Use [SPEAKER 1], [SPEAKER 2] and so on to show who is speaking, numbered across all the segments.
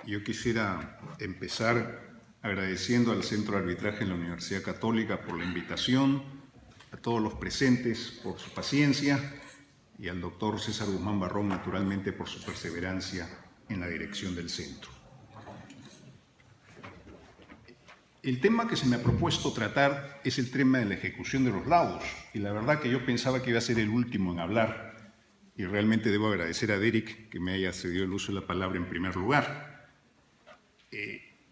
[SPEAKER 1] Yo quisiera empezar agradeciendo al Centro de Arbitraje en la Universidad Católica por la invitación, a todos los presentes por su paciencia y al doctor César Guzmán Barrón, naturalmente, por su perseverancia en la dirección del centro. El tema que se me ha propuesto tratar es el tema de la ejecución de los laudos, y la verdad que yo pensaba que iba a ser el último en hablar, y realmente debo agradecer a Derek que me haya cedido el uso de la palabra en primer lugar.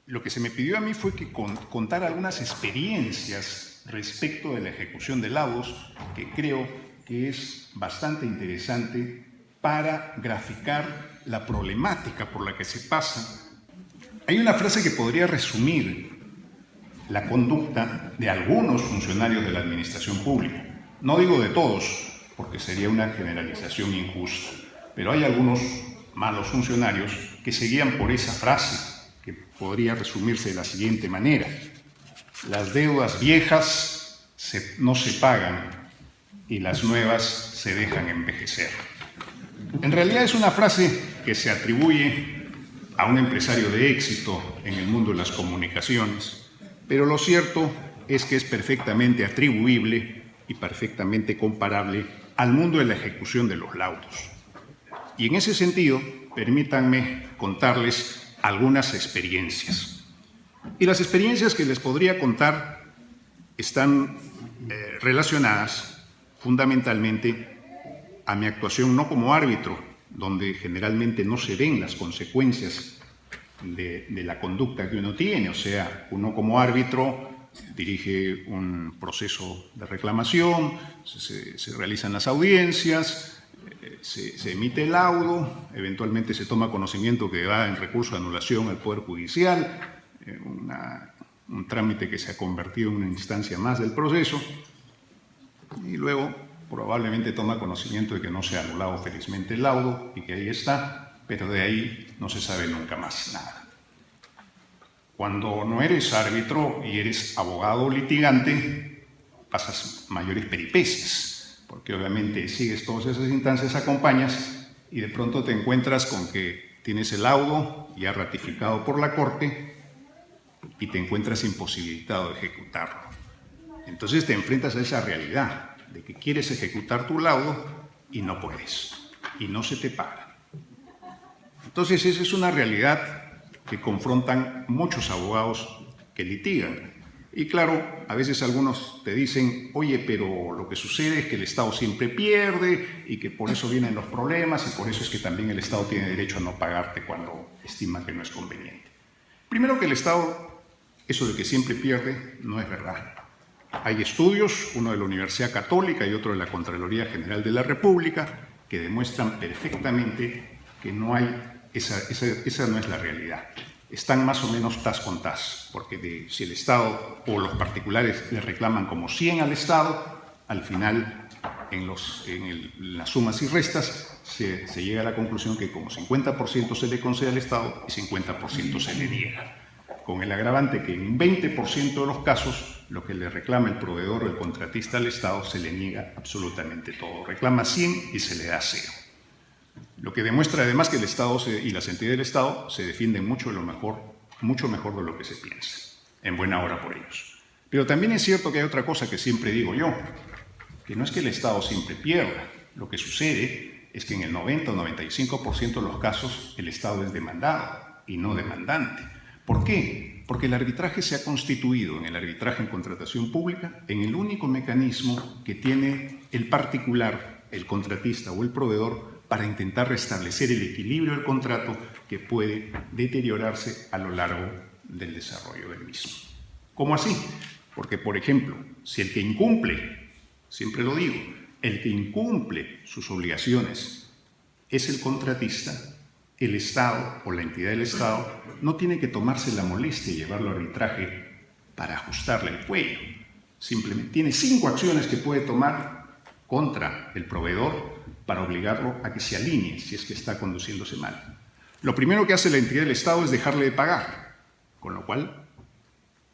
[SPEAKER 1] Lo que se me pidió a mí fue que contara algunas experiencias respecto de la ejecución de laudos, que creo que es bastante interesante para graficar la problemática por la que se pasa. Hay una frase que podría resumir la conducta de algunos funcionarios de la administración pública. No digo de todos, porque sería una generalización injusta, pero hay algunos malos funcionarios que se guían por esa frase, que podría resumirse de la siguiente manera: las deudas viejas no se pagan y las nuevas se dejan envejecer. En realidad es una frase que se atribuye a un empresario de éxito en el mundo de las comunicaciones, pero lo cierto es que es perfectamente atribuible y perfectamente comparable al mundo de la ejecución de los laudos. Y en ese sentido, permítanme contarles algunas experiencias. Y las experiencias que les podría contar están relacionadas fundamentalmente a mi actuación no como árbitro, donde generalmente no se ven las consecuencias de la conducta que uno tiene. O sea, uno como árbitro dirige un proceso de reclamación, se realizan las audiencias, se emite el laudo, eventualmente se toma conocimiento que va en recurso de anulación al Poder Judicial, un trámite que se ha convertido en una instancia más del proceso, y luego probablemente toma conocimiento de que no se ha anulado felizmente el laudo y que ahí está, pero de ahí no se sabe nunca más nada. Cuando no eres árbitro y eres abogado litigante, pasas mayores peripecias, porque obviamente sigues todas esas instancias, acompañas, y de pronto te encuentras con que tienes el laudo ya ratificado por la Corte y te encuentras imposibilitado de ejecutarlo. Entonces te enfrentas a esa realidad de que quieres ejecutar tu laudo y no puedes, y no se te paga. Entonces esa es una realidad que confrontan muchos abogados que litigan. Y claro, a veces algunos te dicen: oye, pero lo que sucede es que el Estado siempre pierde y que por eso vienen los problemas y por eso es que también el Estado tiene derecho a no pagarte cuando estima que no es conveniente. Primero, que el Estado, eso de que siempre pierde, no es verdad. Hay estudios, uno de la Universidad Católica y otro de la Contraloría General de la República, que demuestran perfectamente que no hay, esa no es la realidad. Están más o menos tas con tas, porque si el Estado o los particulares le reclaman como 100 al Estado, al final, en las sumas y restas, se llega a la conclusión que como 50% se le concede al Estado y 50% se le niega, con el agravante que en un 20% de los casos lo que le reclama el proveedor o el contratista al Estado se le niega absolutamente todo. Reclama 100 y se le da 0. Lo que demuestra además que el Estado y las entidades del Estado se defienden mucho mejor de lo que se piensa, en buena hora por ellos. Pero también es cierto que hay otra cosa que siempre digo yo, que no es que el Estado siempre pierda. Lo que sucede es que en el 90 o 95% de los casos el Estado es demandado y no demandante. ¿Por qué? Porque el arbitraje se ha constituido, en el arbitraje en contratación pública, en el único mecanismo que tiene el particular, el contratista o el proveedor, para intentar restablecer el equilibrio del contrato que puede deteriorarse a lo largo del desarrollo del mismo. ¿Cómo así? Porque, por ejemplo, si el que incumple, siempre lo digo, el que incumple sus obligaciones es el contratista, el Estado o la entidad del Estado no tiene que tomarse la molestia de llevarlo a arbitraje para ajustarle el cuello. Simplemente tiene 5 acciones que puede tomar contra el proveedor para obligarlo a que se alinee si es que está conduciéndose mal. Lo primero que hace la entidad del Estado es dejarle de pagar, con lo cual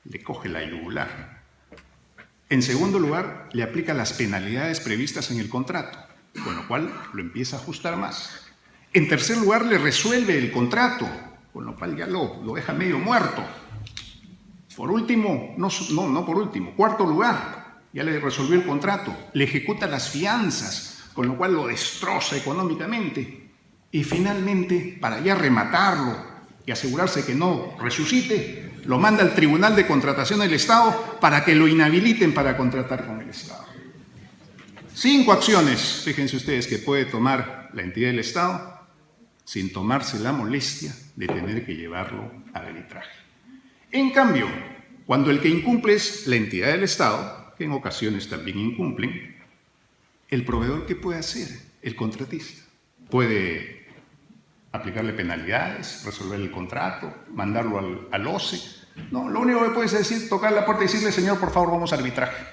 [SPEAKER 1] le coge la yugular. En segundo lugar, le aplica las penalidades previstas en el contrato, con lo cual lo empieza a ajustar más. En tercer lugar, le resuelve el contrato, con lo cual ya lo deja medio muerto. Por último, no por último, cuarto lugar, ya le resolvió el contrato, le ejecuta las fianzas, con lo cual lo destroza económicamente. Y finalmente, para ya rematarlo y asegurarse que no resucite, lo manda al Tribunal de Contratación del Estado para que lo inhabiliten para contratar con el Estado. 5 acciones, fíjense ustedes, que puede tomar la entidad del Estado sin tomarse la molestia de tener que llevarlo a arbitraje. En cambio, cuando el que incumple es la entidad del Estado, que en ocasiones también incumplen, el proveedor, ¿qué puede hacer? El contratista puede aplicarle penalidades, resolver el contrato, mandarlo al OCE. No, lo único que puede es tocar la puerta y decirle, señor, por favor, vamos a arbitraje.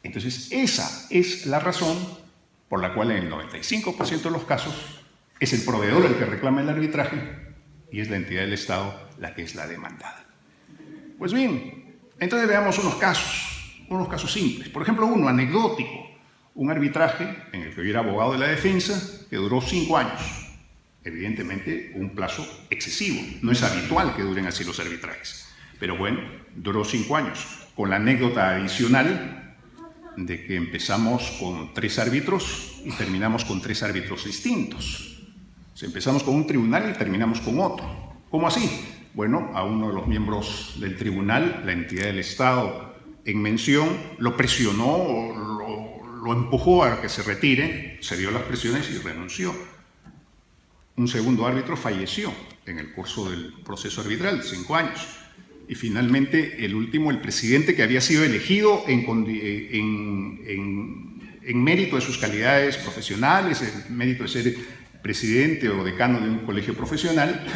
[SPEAKER 1] Entonces, esa es la razón por la cual en el 95% de los casos es el proveedor el que reclama el arbitraje y es la entidad del Estado la que es la demandada. Pues bien, entonces veamos unos casos simples. Por ejemplo, uno anecdótico, un arbitraje en el que hubiera abogado de la defensa que duró 5 años. Evidentemente, un plazo excesivo. No es habitual que duren así los arbitrajes. Pero bueno, duró 5 años, con la anécdota adicional de que empezamos con 3 árbitros y terminamos con 3 árbitros distintos. O sea, empezamos con un tribunal y terminamos con otro. ¿Cómo así? Bueno, a uno de los miembros del tribunal, la entidad del Estado en mención, lo presionó, lo empujó a que se retire, se dio las presiones y renunció. Un segundo árbitro falleció en el curso del proceso arbitral, 5 años. Y finalmente, el último, el presidente, que había sido elegido en mérito de sus calidades profesionales, en mérito de ser presidente o decano de un colegio profesional,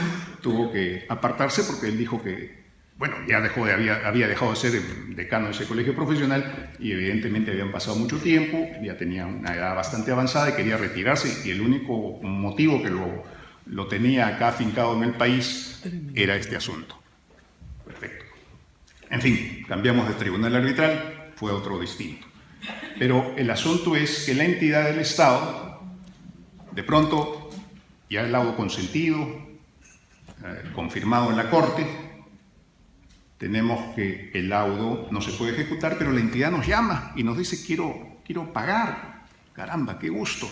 [SPEAKER 1] tuvo que apartarse porque él dijo que, bueno, ya había dejado de ser decano de ese colegio profesional y evidentemente habían pasado mucho tiempo, ya tenía una edad bastante avanzada y quería retirarse, y el único motivo que lo tenía acá afincado en el país era este asunto. Perfecto. En fin, cambiamos de tribunal arbitral, fue otro distinto. Pero el asunto es que la entidad del Estado, de pronto, ya el laudo consentido, confirmado en la Corte, tenemos que el laudo no se puede ejecutar, pero la entidad nos llama y nos dice, quiero pagar. Caramba, qué gusto.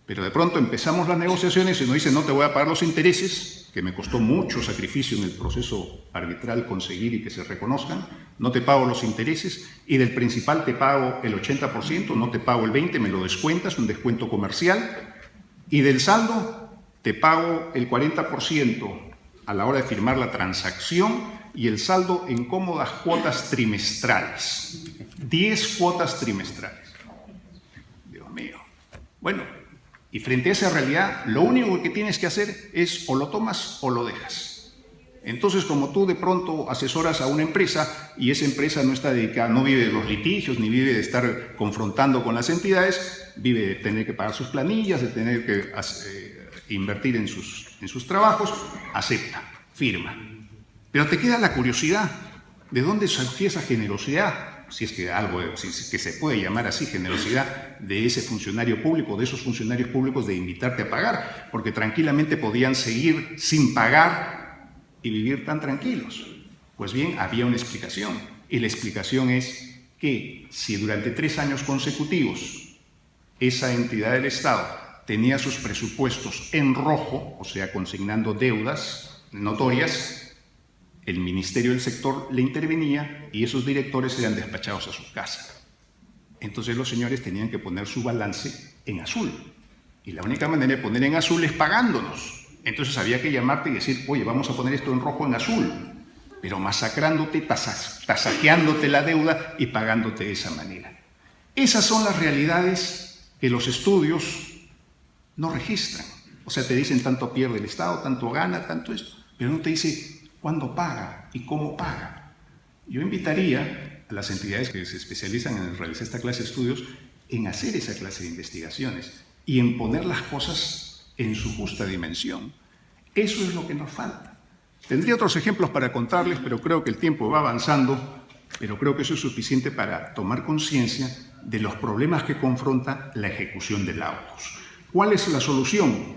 [SPEAKER 1] Pero de pronto empezamos las negociaciones y nos dice, no te voy a pagar los intereses, que me costó mucho sacrificio en el proceso arbitral conseguir y que se reconozcan, no te pago los intereses, y del principal te pago el 80%, no te pago el 20%, me lo descuentas, un descuento comercial, y del saldo te pago el 40% a la hora de firmar la transacción y el saldo en cómodas cuotas trimestrales. 10 cuotas trimestrales. Dios mío. Bueno, y frente a esa realidad, lo único que tienes que hacer es o lo tomas o lo dejas. Entonces, como tú de pronto asesoras a una empresa y esa empresa no está dedicada, no vive de los litigios, ni vive de estar confrontando con las entidades, vive de tener que pagar sus planillas, de tener que invertir en sus trabajos, acepta, firma. Pero te queda la curiosidad, ¿de dónde surgió esa generosidad? Si es que que se puede llamar así, generosidad de ese funcionario público, de esos funcionarios públicos, de invitarte a pagar, porque tranquilamente podían seguir sin pagar y vivir tan tranquilos. Pues bien, había una explicación, y la explicación es que si durante 3 años consecutivos esa entidad del Estado tenía sus presupuestos en rojo, o sea, consignando deudas notorias, el Ministerio del Sector le intervenía y esos directores eran despachados a su casa. Entonces los señores tenían que poner su balance en azul. Y la única manera de poner en azul es pagándonos. Entonces había que llamarte y decir, oye, vamos a poner esto en rojo en azul, pero masacrándote, tasajeándote la deuda y pagándote de esa manera. Esas son las realidades que los estudios no registran. O sea, te dicen tanto pierde el Estado, tanto gana, tanto esto, pero no te dice cuándo paga y cómo paga. Yo invitaría a las entidades que se especializan en realizar esta clase de estudios en hacer esa clase de investigaciones y en poner las cosas en su justa dimensión. Eso es lo que nos falta. Tendría otros ejemplos para contarles, pero creo que el tiempo va avanzando, pero creo que eso es suficiente para tomar conciencia de los problemas que confronta la ejecución de laudos. ¿Cuál es la solución?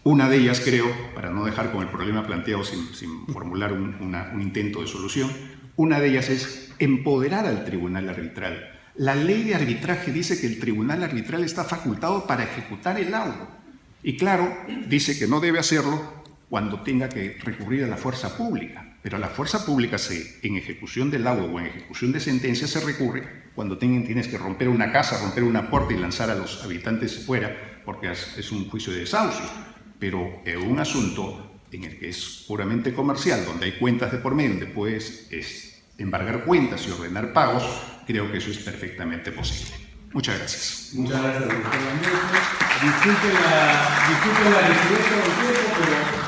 [SPEAKER 1] Una de ellas, creo, para no dejar con el problema planteado sin formular un intento de solución, una de ellas es empoderar al tribunal arbitral. La ley de arbitraje dice que el tribunal arbitral está facultado para ejecutar el laudo. Y claro, dice que no debe hacerlo cuando tenga que recurrir a la fuerza pública. Pero a la fuerza pública, en ejecución del laudo o en ejecución de sentencia, se recurre cuando tienes que romper una casa, romper una puerta y lanzar a los habitantes fuera, porque es un juicio de desahucio. Pero en un asunto en el que es puramente comercial, donde hay cuentas de por medio, donde puedes embargar cuentas y ordenar pagos, creo que eso es perfectamente posible. Muchas gracias.
[SPEAKER 2] Muchas gracias, doctor Daniel. Disculpen la diferencia del tiempo, pero